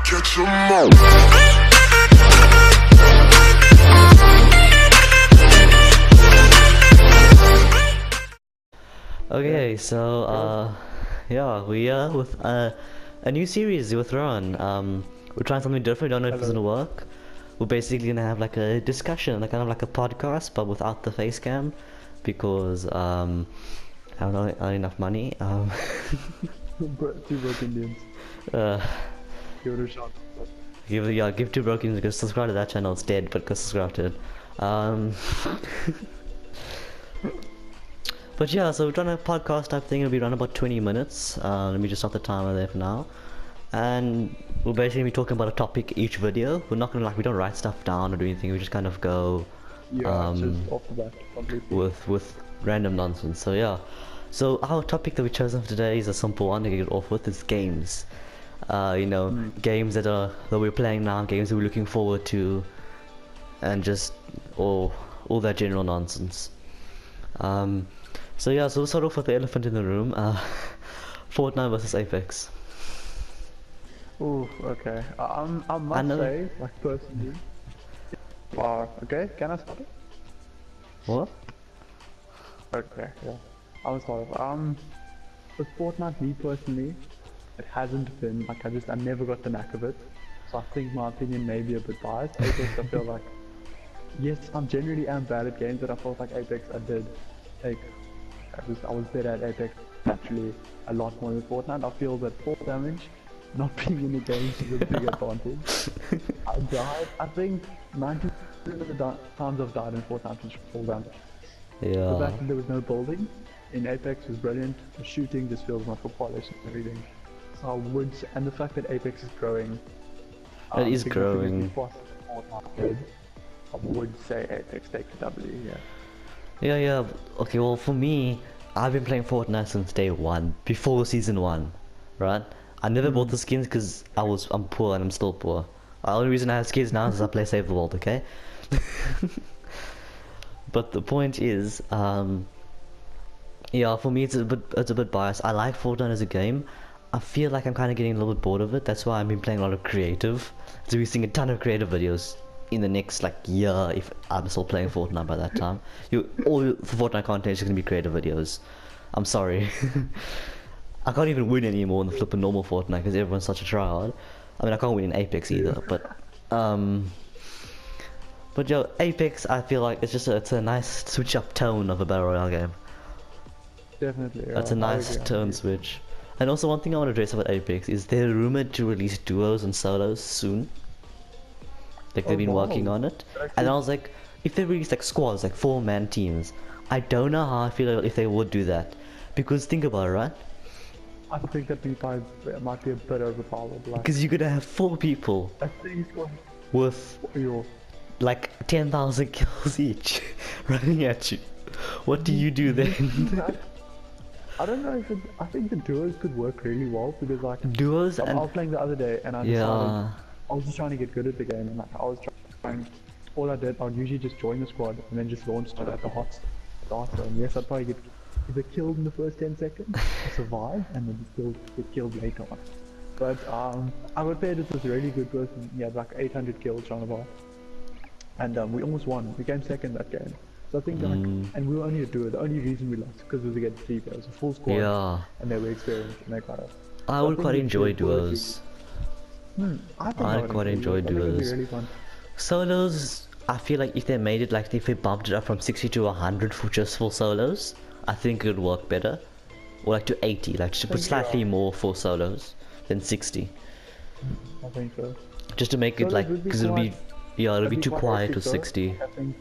Catch 'em all. Okay, so yeah, we are with a new series with Rohan. We're trying something different. Don't know if it's gonna work. We're basically gonna have like a discussion, like kind of like a podcast, but without the face cam, because I don't know, not enough money. Two broke Indians. Give it a shot. Give two broken because subscribe to that channel. It's dead, but go subscribe to it. But yeah, so we're trying a podcast type thing. It'll be around about 20 minutes. Let me just start the timer there for now. And we'll basically be talking about a topic each video. We're not gonna we don't write stuff down or do anything. We just kind of go Just off the bat, completely. with random nonsense. So yeah. So our topic that we chosen for today is a simple one to get it off with. Is games. Games that we're playing now, games that we're looking forward to, and just all that general nonsense. So yeah, so we'll start off with the elephant in the room. Fortnite versus Apex. Ooh, okay. I must say, like personally. Okay, can I start it? What? Okay, yeah. I'll start off. With Fortnite, me personally, it hasn't been like I never got the knack of it. So I think my opinion may be a bit biased. Apex, I feel like, yes, I generally am bad at games, but I felt like Apex, I was better at Apex actually a lot more than Fortnite. I feel that fall damage, not being in the game, is a big advantage. I died, I think 90% of the times I've died in Fortnite was fall damage. Yeah. The fact that there was no building in Apex was brilliant. The shooting just feels much more polished and everything. So I would, and the fact that Apex is growing. It is growing. I would say Apex take the W, yeah. Yeah. Okay, well for me, I've been playing Fortnite since day one, before season 1, right? I never bought the skins because I'm poor and I'm still poor. The only reason I have skins now is I play Save the World, okay? But the point is, yeah, for me it's a bit biased. I like Fortnite as a game. I feel like I'm kind of getting a little bit bored of it. That's why I've been playing a lot of creative. So we're seeing a ton of creative videos in the next year if I'm still playing Fortnite by that time. All the Fortnite content is going to be creative videos. I'm sorry. I can't even win anymore in the flipping normal Fortnite because everyone's such a tryhard. I mean, I can't win in Apex either, but yo, Apex, I feel like it's a nice switch up tone of a battle royale game. Definitely. That's a nice tone switch. And also one thing I want to address about Apex is they're rumored to release duos and solos soon. Like they've been working on it. And I was like, if they release squads, 4-man teams, I don't know how I feel if they would do that. Because think about it, right? I think that might be a bit overpowered. Because you're gonna have 4 people with 10,000 kills each running at you. What do you do then? I don't know if I think the duos could work really well because duos I was playing the other day and I decided I was just trying to get good at the game and I was trying. All I did, I would usually just join the squad and then just launch it at the hot starter. And yes, I'd probably get either killed in the first 10 seconds, survive, and then still get killed later on. But I got paired with this really good person. He had 800 kills round about, and we almost won. We came second that game. So I think and we were only a duo. The only reason we lost because it was against 3 players, a full squad. Yeah. And they were experienced and they got us. I would quite enjoy duos. I quite enjoy duos. Really fun. Solos, I feel like if they made it if they bumped it up from 60 to 100 for just full solos, I think it would work better. Or to 80, to put slightly more for solos than 60. I think so. Just to make it because it'll be too quiet with 60. I think.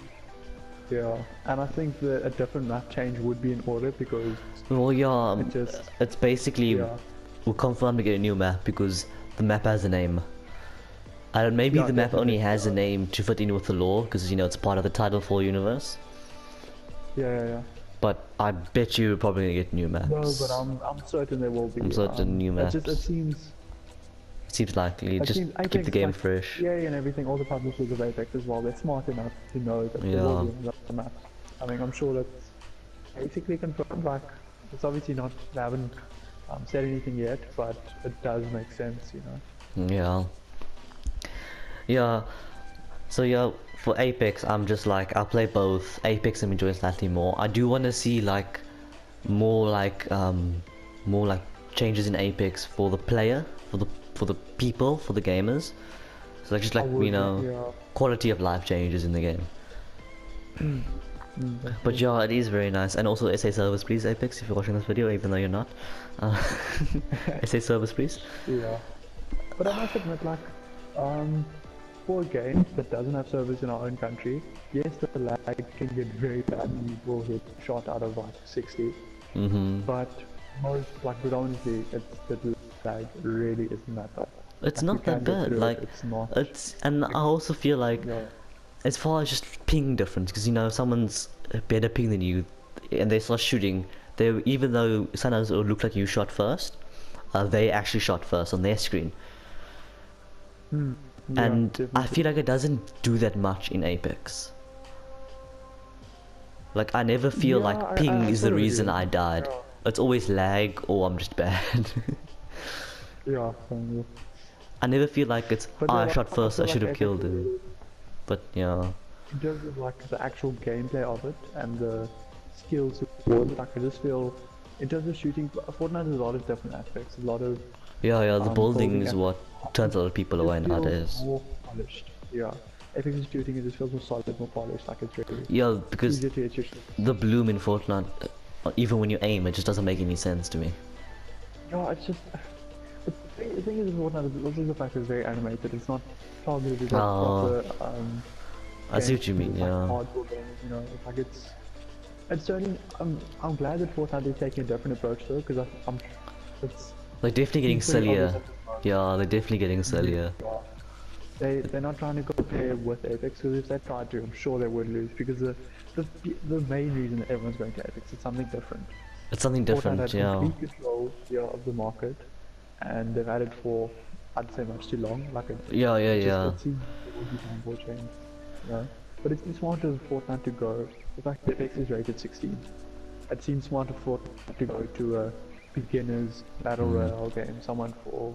Yeah, and I think that a different map change would be in order because. Well, yeah, it's basically we'll confirm to get a new map because the map has a name. Maybe the map only has a name to fit in with the lore because it's part of the Titanfall universe. Yeah. But I bet you're probably gonna get new maps. No, but I'm certain there will be. I'm certain new maps. It seems likely. Just keep the game fresh. Yeah, and everything. All the publishers of Apex as well. They're smart enough to know that there will be the maps. I mean, I'm sure that's basically confirmed. It's obviously not. They haven't said anything yet, but it does make sense, Yeah. Yeah. So yeah, for Apex, I'm just like I'll play both. Apex I'm enjoying slightly more. I do want to see like more like more like changes in Apex for the player, for the people, for the gamers. So like just I like you would, know, yeah. quality of life changes in the game. But Definitely. yeah, it is very nice. And also SA service please, Apex, if you're watching this video, even though you're not. Uh, SA service please. Yeah. But I must admit, like, for a game that doesn't have service in our own country, yes, the lag can get very bad and you will hit shot out of like 60. But most, like, predominantly, the lag really isn't that bad. It's Like, you not that can get bad. through it, Like, it's not. and I also feel like, Yeah. as far as just ping difference, because you know someone's a better ping than you, and they start shooting. They even though sometimes it will look like you shot first, they actually shot first on their screen. Yeah, And I definitely. feel like it doesn't do that much in Apex. Like I never feel Yeah, like ping I is the sort of reason agree. I died. Yeah. It's always lag or I'm just bad. Yeah, same, yeah. I never feel like it's But oh, yeah, I like, shot I first, I feel should like have Apex killed him. is, But yeah. in terms of like the actual gameplay of it and the skills towards it, like I just feel in terms of shooting, Fortnite has a lot of different aspects, a lot of Yeah, the building building is what turns a aspects. lot of people It away just feels nowadays. more polished. Yeah. Apex's shooting, it just feels more solid, more polished, like it's really Yeah, because easier to hit your shots. the bloom in Fortnite, even when you aim, it just doesn't make any sense to me. Yeah, it's just the thing is with Fortnite is also the fact that it's very animated. It's not targeted as like Oh, proper I see what you mean, it's like yeah. hardcore games, you know. It's like it's certainly I'm glad that Fortnite is taking a different approach though, because I'm it's They're definitely getting seems pretty obvious sillier. at this moment. Yeah, they're definitely getting sillier. Yeah. They're not trying to compare with Apex, because if they tried to, I'm sure they would lose, because the main reason that everyone's going to Apex is something different. It's something Fortnite different, had yeah. complete control, yeah, of the market, and they've had it for, I'd say, much too long. Like Yeah. it seems it would be time for a change, you know. But it seems smart of Fortnite to go. The fact that Apex is rated 16, it seems smart of Fortnite to go to a beginners battle royale game, someone for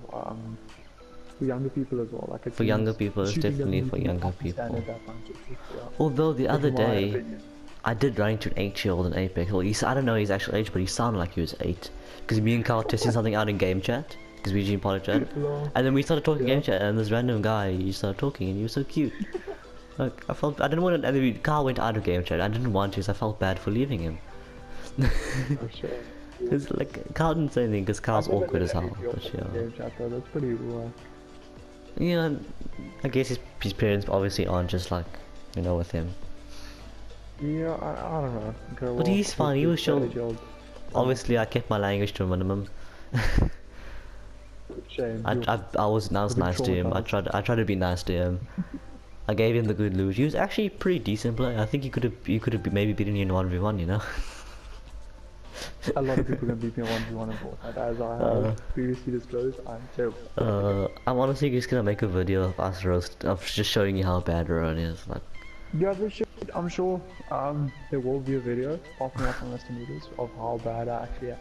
younger people as well. Like it For younger seems people, it's shooting doesn't definitely need for to be younger up and people. standard that much. It's just, yeah. Although the other In my day, opinion. I did run into an 8-year-old in Apex. Well, I don't know his actual age, but he sounded like he was 8. Because me and Carl testing something out in game chat, because we usually in poly chat. And then we started talking Yeah. game chat, and this random guy, he started talking, and he was so cute. Like, I didn't want to, and then Carl went out of game chat. I didn't want to, so I felt bad for leaving him. For sure. Yeah. Because, like, Carl didn't say anything, because Carl's I've never awkward been as hell. happy with But the yeah. game chat though. That's pretty cool. Yeah, I guess his parents obviously aren't just like, you know, with him. Yeah, I don't know. Okay, But well, he's fine, he was chill. 8-year-old. Obviously, I kept my language to a minimum. Shame. I was a bit nice to him. traumatized. I tried to be nice to him. I gave him the good loot. He was actually pretty decent player. I think he could have maybe beaten you in 1v1, you know. A lot of people can beat me on 1v1 in Fortnite. As I have previously disclosed, I'm terrible. I'm honestly just gonna make a video of us of just showing you how bad Rohan is. Like, Yeah, they should. I'm sure there will be a video of me up on Western Videos of how bad I actually am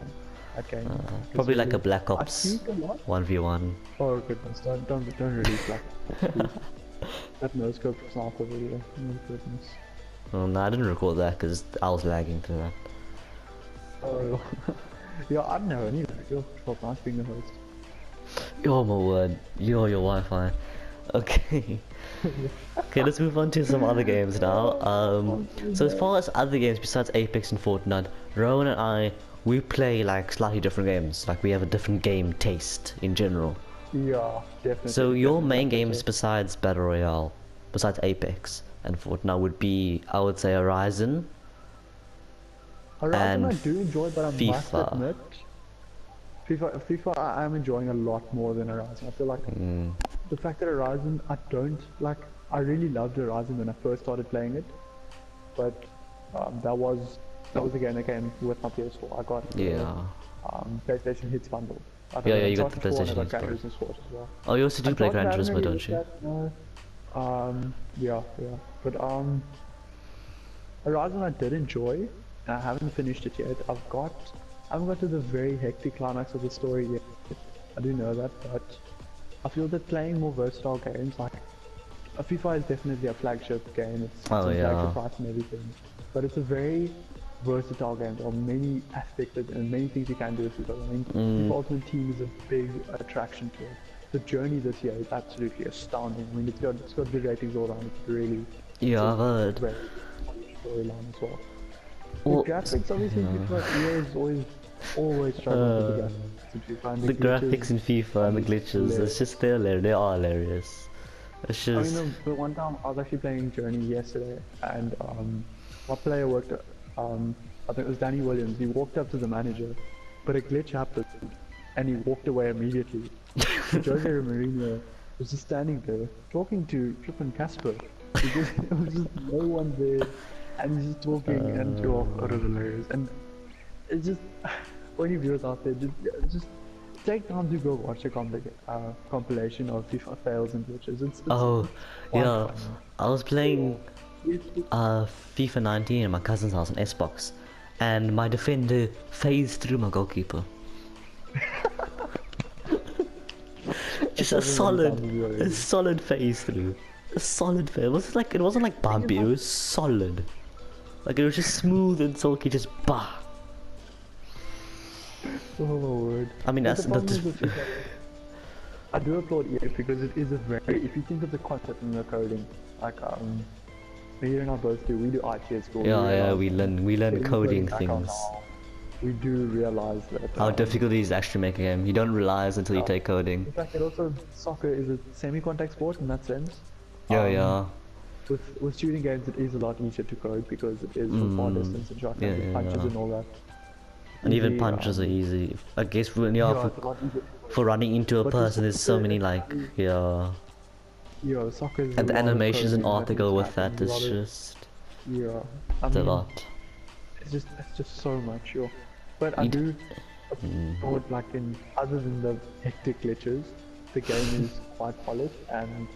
at games. probably like a Black I Ops speak a lot. 1v1. Oh goodness, don't release Black Ops, please. That no scope sniper video. Oh goodness. Oh, no, I didn't record that because I was lagging through that. Oh. Yeah, I don't know any video. It's nice being the host. Oh my word, you're your Wi-Fi. Okay. Okay, let's move on to some other games now. So as far as other games besides Apex and Fortnite, Rowan and I, we play like slightly different games. Like we have a different game taste in general. Yeah, definitely. So your main definitely. games besides Battle Royale, besides Apex and Fortnite would be, I would say, Horizon. Horizon and I do enjoy, but I must FIFA. admit, FIFA I am enjoying a lot more than Horizon. I feel like the fact that Horizon I don't like. I really loved Horizon when I first started playing it, but that was the game that came with my PS4. I got PlayStation Hits bundle. Yeah, you got the Uncharted 4 and PlayStation I Hits got Gran bundle. Turismo Sport as well. Oh, you also do play Gran Uncharted, I Turismo, haven't really don't you? looked at, no. Yeah. But Horizon I did enjoy, and I haven't finished it yet. I haven't got to the very hectic climax of the story yet. I do know that, but I feel that playing more versatile games like FIFA is definitely a flagship game. It's Oh, a yeah. flagship price and everything, but it's a very versatile game. There are many aspects and many things you can do with FIFA. I mean, FIFA Ultimate Team is a big attraction to it. The journey this year is absolutely astounding. I mean, it's got good ratings all around. It's really Yeah, I've heard. very storyline as well. Well, The graphics, obviously, yeah. FIFA EA is always struggling with the graphics in FIFA and The glitches. graphics in FIFA and the glitches, it's just they are hilarious. It's I just mean, the one time I was actually playing Journey yesterday, and my player worked. I think it was Danny Williams. He walked up to the manager, but a glitch happened, and he walked away immediately. Jose Mourinho was just standing there talking to Trip and Casper. It was just no one there, and he's just talking, and it was hilarious. And it's just for any viewers out there, just take time to go watch a compilation of FIFA fails and glitches. It's oh quite yeah, funny. I was playing FIFA 19 at my cousin's house on Xbox, and my defender phased through my goalkeeper. Just a solid phase through. A solid phase. It wasn't like bumpy, it was solid. Like it was just smooth and silky, just bah. Oh my word. I mean, But that's the problem just is with FIFA, I do applaud EA because it is a very, if you think of the concept in the coding, like me and I both do, we do IT at school. yeah, we learn coding background things. now, we do realize that How difficult it is to actually make a game. You don't realize until you take coding. in fact, it also, soccer is a semi-contact sport in that sense. Yeah. With shooting games, it is a lot easier to code because it is for far distance and shotguns and punches and all that. And even The, punches are easy. I guess when you're it's a lot easier. for running into a But person, with there's so soccer, many like soccer is and the a lot of animations and coding that article needs with to happen, that a is lot of- just I it's a mean, lot. it's just so much, But I You do thought like other than the hectic glitches, the game is quite polished, and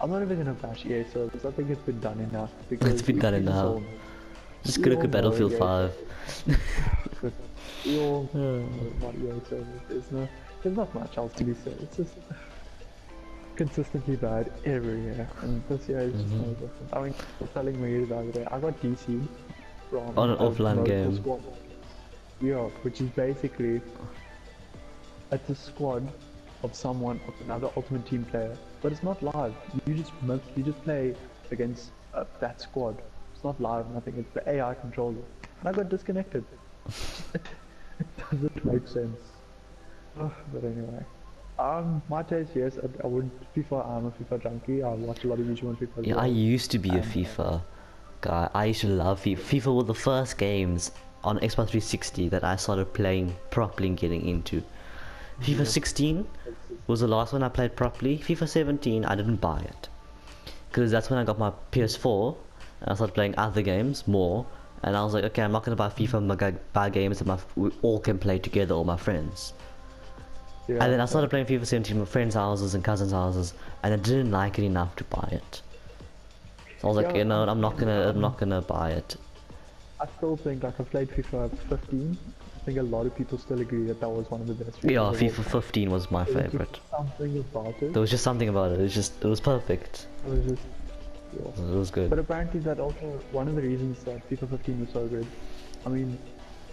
I'm not even gonna bash EA service. I think it's been done enough because It's been done enough. Just go to Battlefield 5. We all know about EA service. There's not much else to be said. It's just consistently bad every year, and this year is just no different. I mean, I was telling me the other day, I got DC'd from On an a offline local game. squad. Yeah, which is basically it's a squad of another Ultimate Team player, but it's not live. You just play against that squad. It's not live, nothing. It's the AI controls it, and I got disconnected. It doesn't make sense. But anyway, my taste, yes, I would FIFA. I'm a FIFA junkie. I watch a lot of YouTube on FIFA. Yeah, I used to be a FIFA guy. I used to love FIFA. FIFA were the first games on Xbox 360 that I started playing properly and getting into. FIFA 16 was the last one I played properly. FIFA 17 I didn't buy it because that's when I got my PS4 and I started playing other games more. And I was like, okay, I'm not gonna buy FIFA. I'm gonna buy games that we all can play together, all my friends. Yeah, And then I started playing FIFA 17 with friends' houses and cousins' houses, and I didn't like it enough to buy it. So I was like, Yeah, you know, I'm not gonna buy it. I still think like I played FIFA 15. I think a lot of people still agree that was one of the best. Yeah, of all FIFA time. 15 was my There was favorite. just something about it. There was just something about it. It was perfect. It was just. It was good. But apparently that also one of the reasons that FIFA 15 was so good. I mean,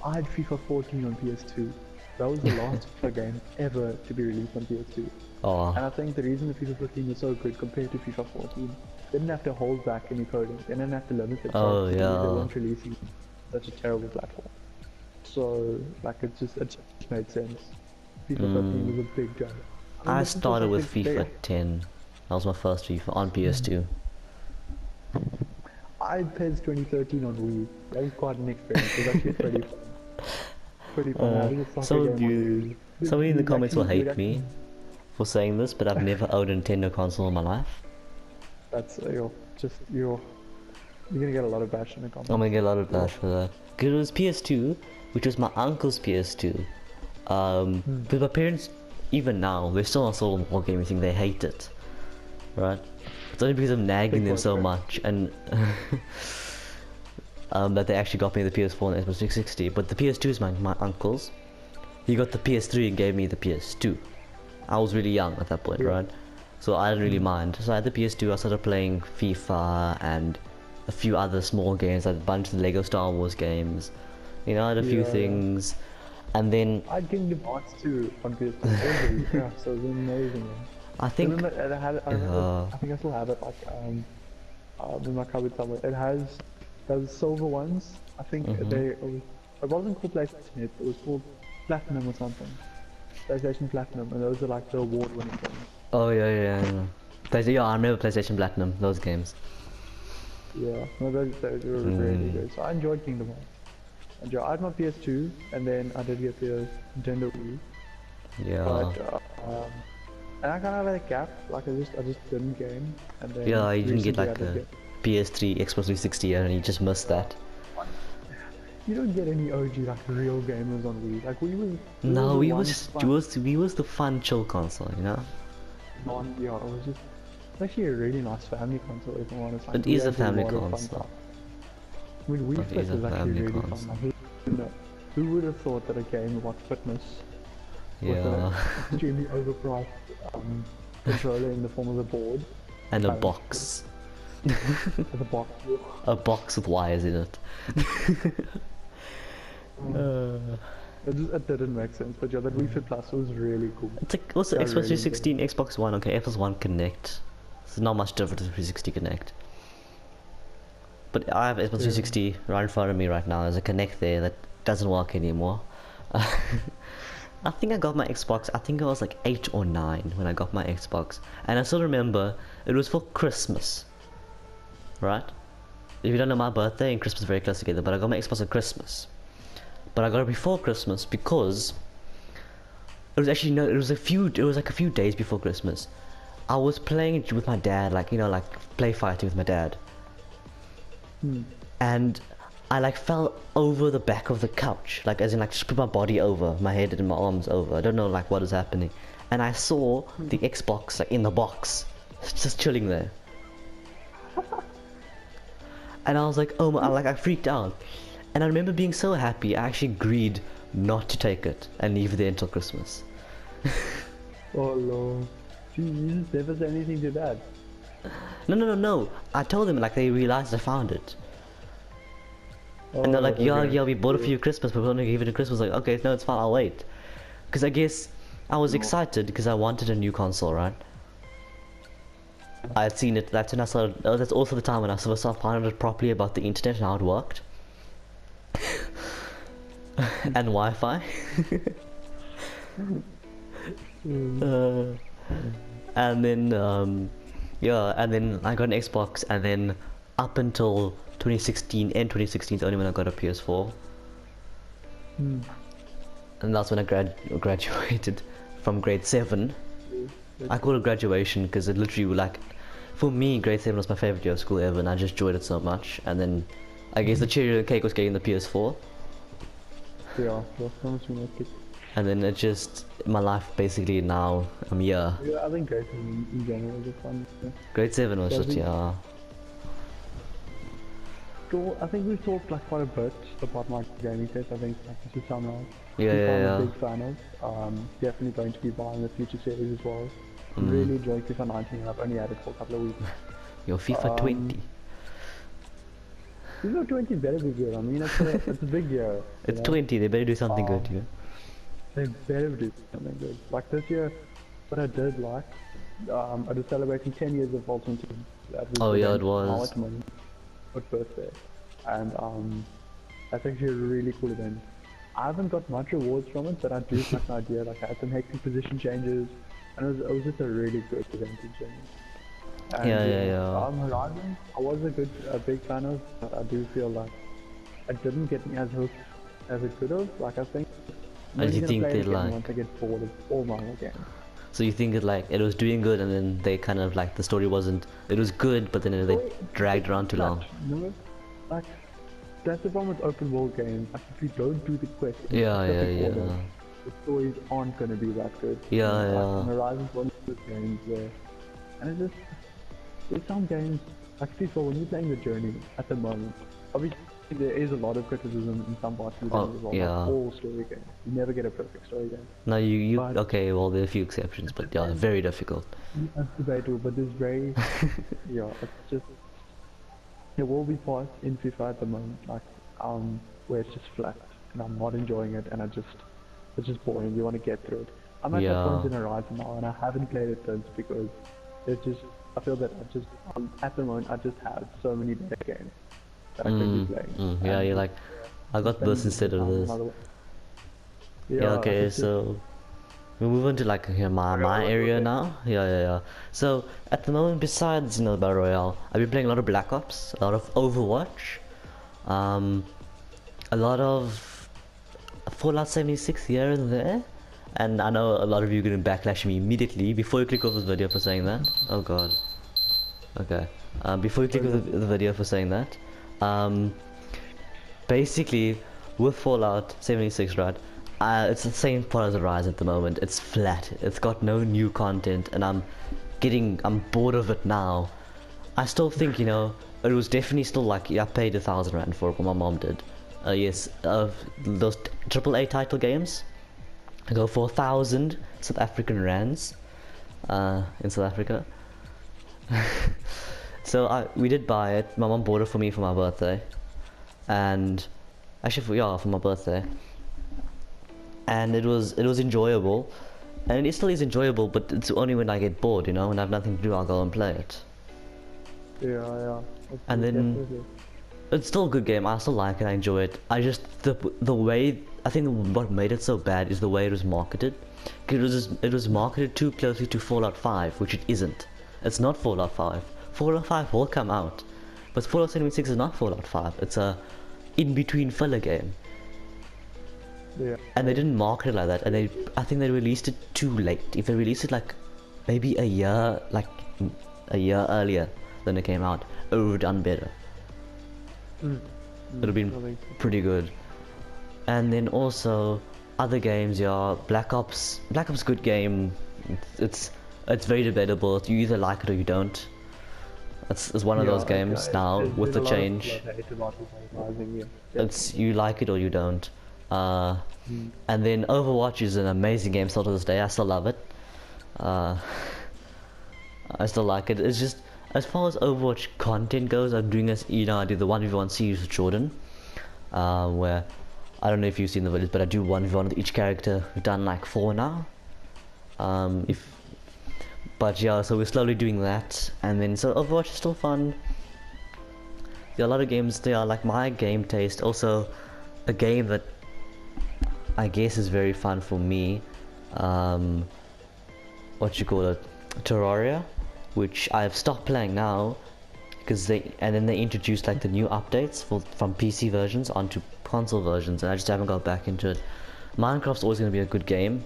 I had FIFA 14 on PS2. That was the last FIFA game ever to be released on PS2. And Oh, I think the reason that FIFA 15 was so good compared to FIFA 14, they didn't have to hold back any coding. They didn't have to limit it. Oh, They yeah. weren't releasing such a terrible platform. So like it just made sense. FIFA 15 was a big jump. mean, I this is started also with big- FIFA 10. That was my first FIFA on PS2. I played 2013 on Wii. That was quite an experience. It was actually pretty fun. Pretty fun. Having a soccer Some game of on you, Wii. somebody in the You'd comments will actually- you'd hate me actually- for saying this, but I've never owned a Nintendo console in my life. That's you're gonna get a lot of bash in the comments. I'm gonna get a lot of bash for that. Because it was PS2, which was my uncle's PS2. But my parents, even now, they're still not sold on war gaming thing. They hate it, right? It's only because I'm nagging them so much and that they actually got me the PS4 and Xbox 360. But the PS2 is my uncle's. He got the PS3 and gave me the PS2. I was really young at that point, right? so I didn't really mind. So I had the PS2, I started playing FIFA and a few other small games, like a bunch of the Lego Star Wars games. You know, I had a few things, and then I had Kingdom Hearts 2 on PS2. Yeah, so it was amazing. Man. I think Remember, I remember, I think I still have it, like, in my cupboard somewhere. It has those silver ones. I think it wasn't called PlayStation Hit, it was called Platinum or something. PlayStation Platinum, and those are like the award-winning games. oh yeah. Yeah, I remember PlayStation Platinum, those games. Yeah, no, those were really good. So I enjoyed Kingdom Hearts. I had my PS2, and then I did get the Nintendo Wii. Yeah. But and I kind of had a gap, like I just didn't game, and then Yeah, you didn't get recently like a PS3, Xbox 360, and you just missed that. You don't get any OG like real gamers on Wii. Like No, we was the fun chill console, you know. Yeah, it was just it's actually a really nice family console. If I'm honest, like, It is a family console. I mean, Wii It Fit is a is actually family really console. fun. Like, who would have thought that a game about fitness with Yeah. an extremely overpriced controller in the form of a board And a box. with a box. A box with wires in it. It didn't make sense, but yeah, that Wii Fit Plus was really cool. It's like also Yeah, Xbox really 360 and Xbox One. Okay, Xbox One Connect. It's not much different than 360 Connect. But I have Xbox 360 right in front of me right now. There's a Connect there that doesn't work anymore. I think I got my Xbox, I think I was like 8 or 9 when I got my Xbox. And I still remember, it was for Christmas. Right? If you don't know, my birthday and Christmas are very close together, but I got my Xbox at Christmas. But I got it before Christmas because it was actually it was like a few days before Christmas. I was playing it with my dad, like, you know, like play fighting with my dad. And I like fell over the back of the couch, like as in like just put my body over, my head and my arms over. I don't know like what is happening. And I saw the Xbox like in the box, just chilling there. And I was like, oh my, I freaked out. And I remember being so happy, I actually agreed not to take it and leave it there until Christmas. Oh no. Jeez, never said anything to that. No. I told them, like, they realized I found it. And they're like, yeah, we bought it for you Christmas, but we're only giving it to Christmas. Like, okay, no, it's fine, I'll wait. Because I guess I was excited because I wanted a new console, right? I had seen it, that's when I started, that's also the time when I started finding out properly about the internet and how it worked. And Wi-Fi. And then, yeah, and then I got an Xbox, and then up until 2016, end 2016 is only when I got a PS4. And that's when I graduated from grade 7. I call it graduation because it literally, like, for me, grade 7 was my favorite year of school ever, and I just enjoyed it so much. And then I guess the cherry on the cake was getting the PS4. Yeah, that's honestly my pick. And then it just, my life basically now, I'm here. Yeah, I think grade 7 in general is fun. Yeah. Grade 7 was just, yeah. So I think we've talked like quite a bit about my gaming taste. I think like this is something Yeah. I'm a big fan of. Definitely going to be buying the future series as well. Really enjoying FIFA 19 and I've only had it for a couple of weeks. Your FIFA 20. FIFA 20 better be good. I mean, it's a big year. It's 20, they better do something good, yeah. They better do something good. Like this year, what I did like, I was celebrating 10 years of Ultimate Team. Oh yeah, it was. My birthday. And that's actually a really cool event. I haven't got much rewards from it, but I do like the idea. Like I had some hectic position changes, and it was just a really good event in general. And, yeah. Horizon, I was a big fan of, but I do feel like it didn't get me as hooked as it could have. Like I think. And you think they like? Once I get bored of all Marvel games. So you think it was doing good, and then they kind of like the story wasn't. It was good, but then they dragged around too long. No, like that's the problem with open world games. Like if you don't do the quest, Yeah. the stories aren't gonna be that good. Yeah. Like, Horizon's one of those games where, and it's just there's some games like FIFA when you're playing the journey at the moment. Obviously, There is a lot of criticism in some parts of the Oh game as well. yeah. Not all story games. You never get a perfect story game. No, you But okay. Well, there are a few exceptions, but yeah, very difficult. that's debatable. But there's very yeah. It's just there will be parts in FIFA at the moment, like where it's just flat, and I'm not enjoying it, and it's just boring. You want to get through it. I'm at that point Yeah. in Horizon now, and I haven't played it since because it's just I feel that at the moment I just have so many better games that I could be playing, Yeah, and you're like, I got spending this a bit instead of of time on this. other way. Yeah, Yeah, okay, it's just so we move on to like here, okay. my What was area it? now. Yeah. So at the moment, besides Battle Royale, I've been playing a lot of Black Ops, a lot of Overwatch, um, a lot of Fallout 76 here and there. And I know a lot of you are gonna backlash me immediately before you click off this video for saying that. Oh god. Okay. Before you click off the video for saying that, um, basically, with Fallout 76, right? It's the same part as the Rise at the moment. It's flat. It's got no new content, and I'm bored of it now. I still think, it was definitely still like, yeah, I paid R1,000 for it, what my mom did. Yes, those AAA title games, I go for 1,000 South African rands, in South Africa. So we did buy it. My mom bought it for me for my birthday, and actually for my birthday, and it was enjoyable, and it still is enjoyable, but it's only when I get bored, when I have nothing to do, I'll go and play it. Yeah. And then Definitely. it's still a good game. I still like it. I enjoy it. I just the way I think what made it so bad is the way it was marketed. 'Cause it was marketed too closely to Fallout 5, which it isn't. It's not Fallout 5. Fallout 5 will come out, but Fallout 76 is not Fallout 5. It's a in-between filler game. Yeah. And they didn't market it like that, and I think they released it too late. If they released it like maybe a year earlier than it came out, it would have done better. It would have been I think so. pretty good. And then also other games, yeah, Black Ops, good game. It's very debatable. You either like it or you don't. It's one of those games now with the change. It's you like it or you don't. And then Overwatch is an amazing game still to this day. I still love it. I still like it. It's just as far as Overwatch content goes, I'm doing this. I do the 1v1 series with Jordan, where I don't know if you've seen the videos, but I do 1v1 with each character. We've done like 4 now. But yeah, so we're slowly doing that, and then so Overwatch is still fun. There are a lot of games. They are like my game taste. Also, a game that I guess is very fun for me. What you call it, Terraria, which I've stopped playing now because then they introduced like the new updates from PC versions onto console versions, and I just haven't got back into it. Minecraft's always going to be a good game.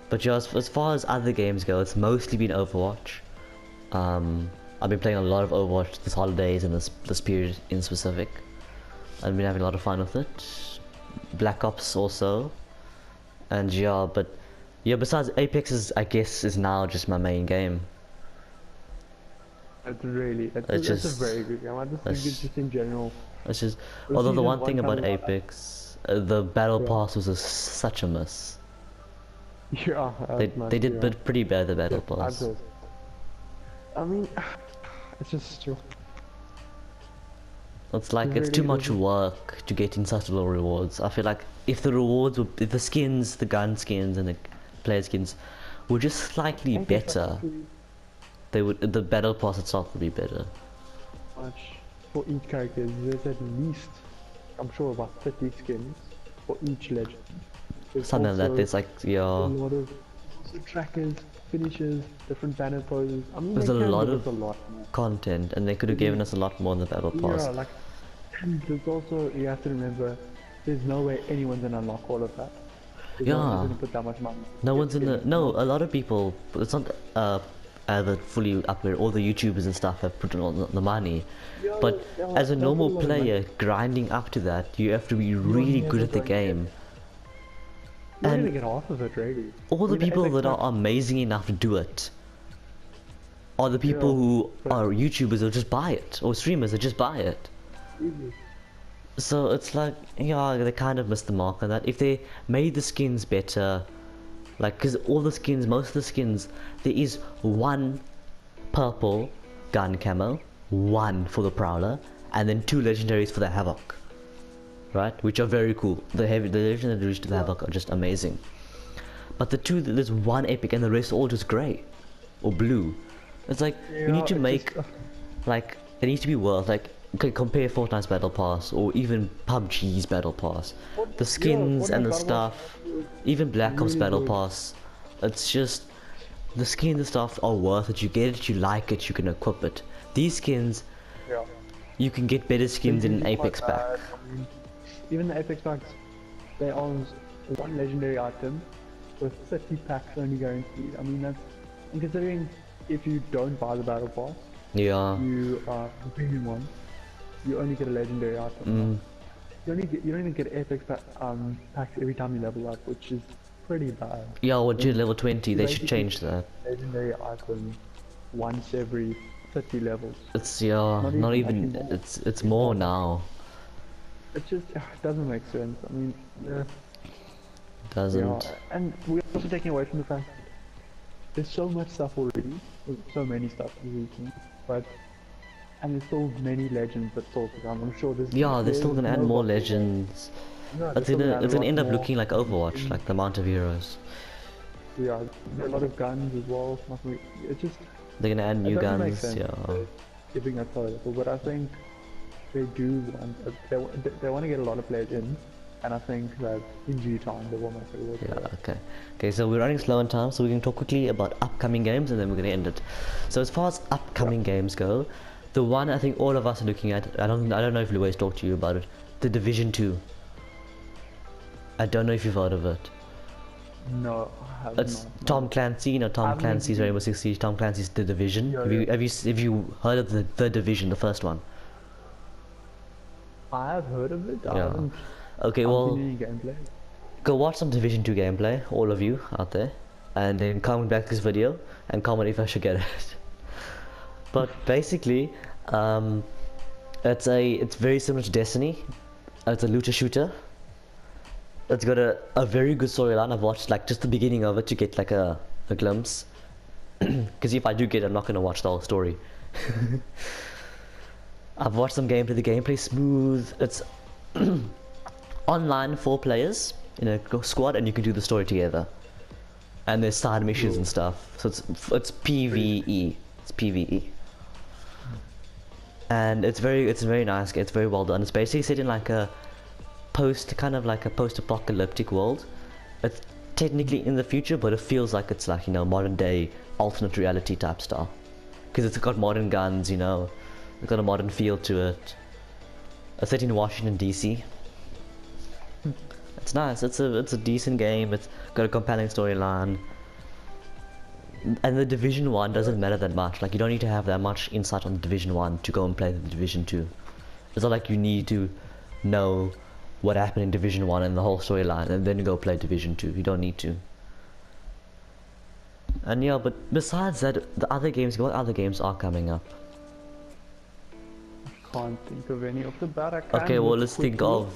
But yeah, as far as other games go, it's mostly been Overwatch. I've been playing a lot of Overwatch this holidays and this period in specific. I've been having a lot of fun with it. Black Ops also. And yeah, besides Apex I guess is now just my main game. It's a very good game. I just think it's just in general. It's just, The although the season one one thing about coming out, Apex, the battle yeah. pass was such a miss. Yeah, They did pretty bad the battle pass. I mean, it's just true. It's like It it's too really much isn't. work to get in such low rewards. I feel like if the skins, the gun skins and the player skins were just slightly better, the battle pass itself would be better. Much for each character. There's at least, I'm sure, about 30 skins for each legend. There's Something like that. also There's like a lot of also trackers, finishers, different banner poses. I mean, there's they a can lot give of us a lot more. content, and they could have given us a lot more in the battle pass. Yeah, like, and there's also, you have to remember, there's no way anyone's gonna unlock all of that. There's no one's gonna put that much money. No one's in the no. A lot of people. It's not either fully uploaded. All the YouTubers and stuff have put in all the money. But as a normal player, grinding up to that, you have to be really good at the game. You're not And gonna get half of it, really. all the I mean, people Apex that are Legends- amazing enough to do it are the people who but- are YouTubers who just buy it, or streamers that just buy it. easy. So it's like, yeah, they kind of missed the mark on that. If they made the skins better, like, because all the skins, most of the skins, there is one purple gun camo, one for the Prowler, and then 2 legendaries for the Havoc, right? Which are very cool. The legendaries to the Havoc are just amazing. But there's one epic and the rest are all just grey or blue. It's like, you need to make, like, it needs to be worth, like, compare Fortnite's Battle Pass or even PUBG's Battle Pass. The skins and the stuff, even Black Ops Battle Pass, it's just, the skins and stuff are worth it. You get it, you like it, you can equip it. These skins, you can get better skins in an Apex pack. I mean, even the Apex packs, they are one legendary item with 30 packs only guaranteed. I mean, that's, and considering if you don't buy the Battle Pass, you the premium one, you only get a legendary item. You don't even get Apex packs every time you level up, which is pretty bad. Yeah, well, dude, level 20, they should change that. Legendary item once every 30 levels. It's not even it's more now. It just it doesn't make sense. I mean, doesn't. Yeah, and we're also taking away from the fact that there's so much stuff already, so many stuff already, but and there's still many legends that still to come. I'm sure there's they're still gonna add more legends. Yeah, it's gonna end up looking like Overwatch, like the amount of heroes. Yeah, a lot of guns as well. It's just they're gonna add new guns. Giving us a level, but I think they do want they want to get a lot of players in, and I think that in due time they will make it work. Yeah, okay, so we're running slow on time, so we can talk quickly about upcoming games and then we're gonna end it. So as far as upcoming games go, the one I think all of us are looking at, I don't know if Louis talked to you about it, The Division 2. I don't know if you've heard of it. No, I have it's not. Tom Clancy, Tom Clancy's Rainbow Six Siege, Tom Clancy's The Division. Have you heard of the Division, the first one? I have heard of it. I haven't okay, well, seen any gameplay. Go watch some Division 2 gameplay, all of you out there, and then comment back this video and comment if I should get it. But basically, it's very similar to Destiny. It's a looter shooter. It's got a very good storyline. I've watched like just the beginning of it to get like a glimpse. Because if I do get it, I'm not gonna watch the whole story. I've watched some gameplay. The gameplay's smooth. It's online 4 players in a squad, and you can do the story together. And there's side missions and stuff. So it's PvE. It's PvE. And it's very nice. It's very well done. It's basically set in like a post-apocalyptic world. It's technically in the future, but it feels like it's like, modern day alternate reality type stuff. Because it's got modern guns, it's got a modern feel to it. It's set in Washington DC. It's nice. It's a decent game. It's got a compelling storyline. And the Division 1 doesn't matter that much. Like, you don't need to have that much insight on the Division 1 to go and play the Division 2. It's not like you need to know what happened in Division 1 and the whole storyline and then you go play Division 2. You don't need to. And yeah, but besides that, what other games are coming up? I can't think of any off the bat. Okay, well, let's think of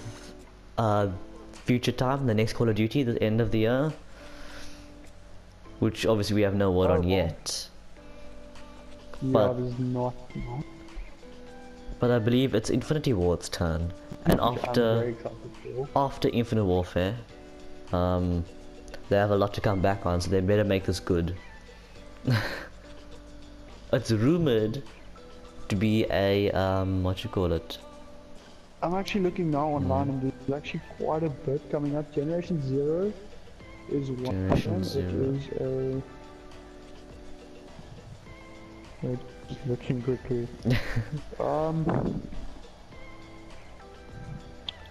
future time, the next Call of Duty, the end of the year. Which obviously we have no word on yet. Yeah, but there's not. But I believe it's Infinity Ward's turn. And after Infinite Warfare, they have a lot to come back on, so they better make this good. It's rumored to be a what you call it? I'm actually looking now online, and there's actually quite a bit coming up. Generation 0 is one of them. It is a. Wait, just looking quickly.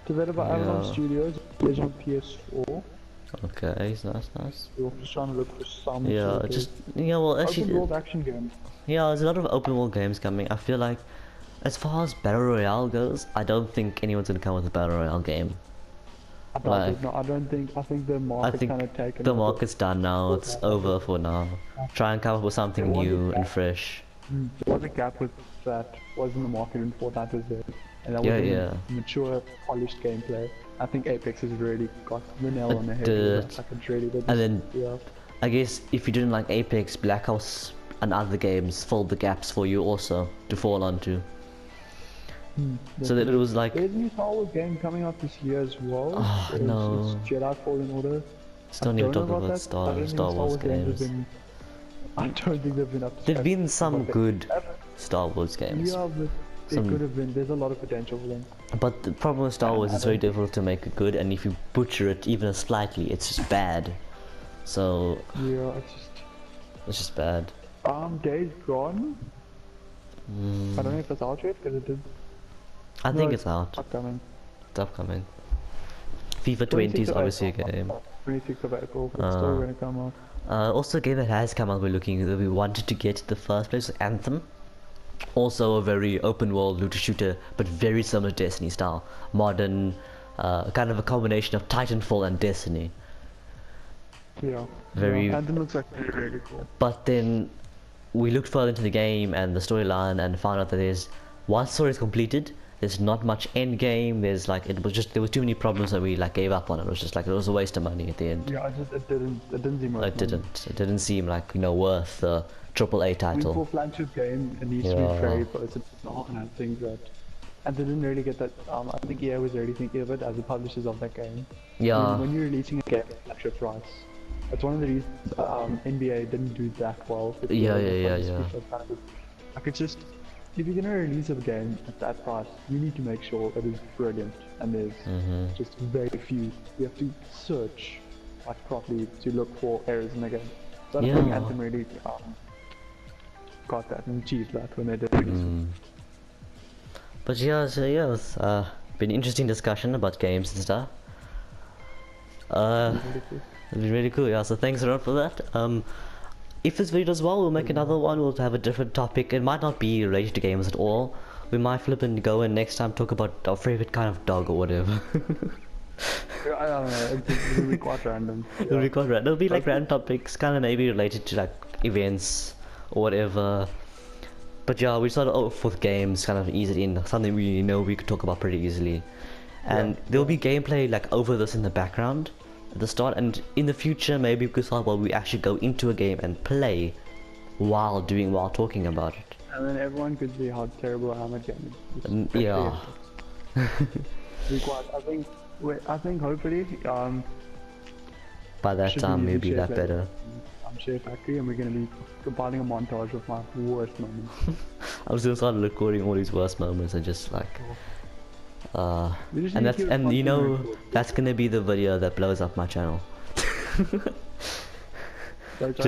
Developed by Avalon Studios, is on PS4. Okay, nice. We're just trying to look for some. Well, actually, open world action games. Yeah, there's a lot of open world games coming. I feel like, as far as Battle Royale goes, I don't think anyone's gonna come with a Battle Royale game. I think the market's kind of taken. The market's done now. It's over for now. Try and come up with something new and fresh. There was a gap with that. Wasn't the market in Fortnite was there? and that was mature, polished gameplay. I think Apex has really got the nail on the head. Like it's really good. And then I guess if you didn't like Apex, Black Ops and other games filled the gaps for you also to fall onto. So that it was like... There's a new Star Wars game coming out this year as well. Oh, no. It's Jedi Fallen Order. Still need to talk about Star Wars games. I don't think they've been up to There've been some good Star Wars games. Yeah, but they could have been. There's a lot of potential for them. But the problem with Star Wars is very difficult to make it good, and if you butcher it even slightly, it's just bad. So... Yeah, it's just bad. Days Gone? I don't know if it's out yet, because it did... I think it's out. Upcoming. It's upcoming. FIFA 20 is obviously a game. 26th of April, it's still going to come out. Also a game that has come out we wanted to get in the first place was Anthem. Also a very open world looter shooter, but very similar to Destiny style. Modern, kind of a combination of Titanfall and Destiny. Yeah. Anthem looks like really cool. But then we looked further into the game and the storyline and found out that once the story is completed, there's not much end game. There's like there was too many problems that we like gave up on. It was just like it was a waste of money at the end. Yeah, it didn't seem worth it. It didn't seem like worth the AAA title. For flagship game, it needs to be very close. It's not things that, and they didn't really get that. I think EA was already thinking of it as the publishers of that game. Yeah. When you're releasing a game at flagship price, that's one of the reasons NBA didn't do that well. Yeah. Like it's just. If you're gonna release a game at that price, you need to make sure it is brilliant, and there's just very few. You have to search like properly to look for errors in the game. So I think Anthem really got that and achieved that when they did release it. But it's been an interesting discussion about games and stuff. It's been really cool, yeah. So thanks a lot for that. If this video does well, we'll make another one. We'll have a different topic. It might not be related to games at all. We might flip and go and next time talk about our favorite kind of dog or whatever. I don't know. It'll be quite random. It'll be quite random. It'll be like random topics, kind of maybe related to like events or whatever. But yeah, we started off with games, kind of ease it in, something we know we could talk about pretty easily. And there'll be gameplay like over this in the background at the start, and in the future maybe we could start while we actually go into a game and play while talking about it. And then everyone could see how terrible I am at gaming. Yeah. I think hopefully by that time we'll be that better. I'm SHAREfactory, and we're gonna be compiling a montage of my worst moments. I was gonna start recording all these worst moments and just like and you know that's gonna be the video that blows up my channel. I think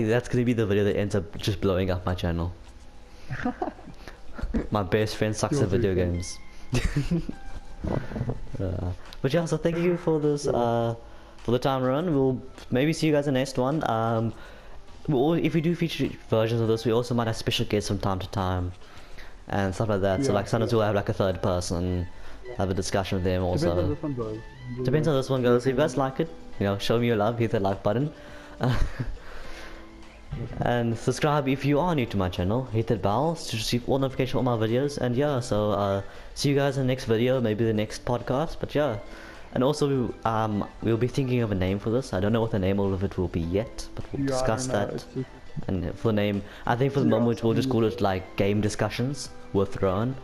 that's gonna be the video that ends up just blowing up my channel. My best friend sucks at video games. But yeah, so thank you for this for the time run. We'll maybe see you guys in the next one. If we do feature versions of this, we also might have special guests from time to time and stuff like that. So like sometimes we'll have like a third person, have a discussion with them also. Depends how this one goes. Depends how this one goes. If you guys like it, show me your love, hit that like button. And subscribe if you are new to my channel. Hit that bell to receive all notifications on all my videos. And yeah, so see you guys in the next video, maybe the next podcast. But yeah, and also we'll be thinking of a name for this. I don't know what the name of it will be yet, but we'll discuss that. And for the name, I think for the moment we'll just call it like Game Discussions with Rohan.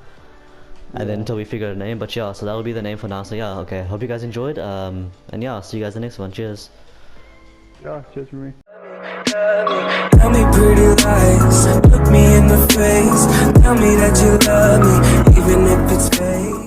And then until we figure out a name. But yeah, so that'll be the name for now. So yeah, okay, hope you guys enjoyed. And yeah, see you guys in the next one. Cheers. Yeah, cheers for me. Tell me pretty lies, look me in the face. Tell me that you love me, even if it's fake.